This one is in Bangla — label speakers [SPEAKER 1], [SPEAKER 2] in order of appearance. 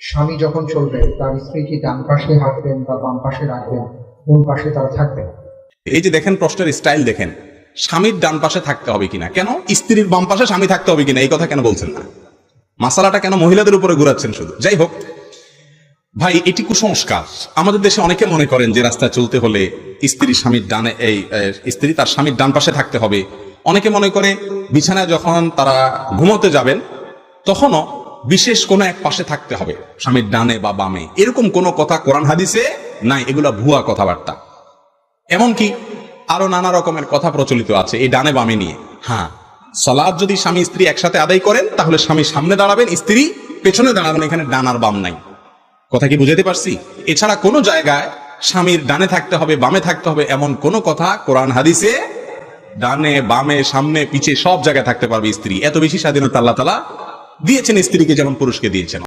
[SPEAKER 1] স্বামী যখন চলবে তার স্ত্রী কি ডান পাশে হাঁটবেন বা বাম পাশে রাখবেন, কোন পাশে তারা থাকবেন?
[SPEAKER 2] এই যে দেখেন প্রশ্নের স্টাইল দেখেন, স্বামীর ডান পাশে থাকতে হবে কিনা, কেন স্ত্রীর বাম পাশে স্বামী থাকতে হবে কিনা এই কথা কেন বলছেন না? মাসালাটা কেন মহিলাদের উপরে ঘুরাচ্ছেন শুধু? যাই হোক ভাই, এটি কুসংস্কার। আমাদের দেশে অনেকে মনে করেন যে রাস্তায় চলতে হলে স্ত্রী স্বামীর ডানে স্ত্রী তার স্বামীর ডান পাশে থাকতে হবে। অনেকে মনে করে বিছানায় যখন তারা ঘুমোতে যাবেন তখনও বিশেষ কোনো এক পাশে থাকতে হবে, স্বামীর ডানে বা বামে। এরকম কোনো কথা কোরআন হাদিসে নাই, এগুলা ভুয়া কথাবার্তা। এমনকি আরো নানা রকমের কথা প্রচলিত আছে এই ডানে বামে নিয়ে। হ্যাঁ, সালাত যদি স্বামী স্ত্রী একসাথে আদায় করেন তাহলে স্বামী সামনে দাঁড়াবেন, স্ত্রী পেছনে দাঁড়াবেন, এখানে ডান আর বাম নাই। কথা কি বুঝাতে পারছি? এছাড়া কোনো জায়গায় স্বামীর ডানে থাকতে হবে বামে থাকতে হবে এমন কোনো কথা কোরআন হাদিসে, ডানে বামে সামনে পিছে সব জায়গায় থাকতে পারবে স্ত্রী। এত বেশি স্বাধীনতা আল্লাহ তাআলা দিয়েছেন স্ত্রীকে যেমন পুরুষকে দিয়েছেন।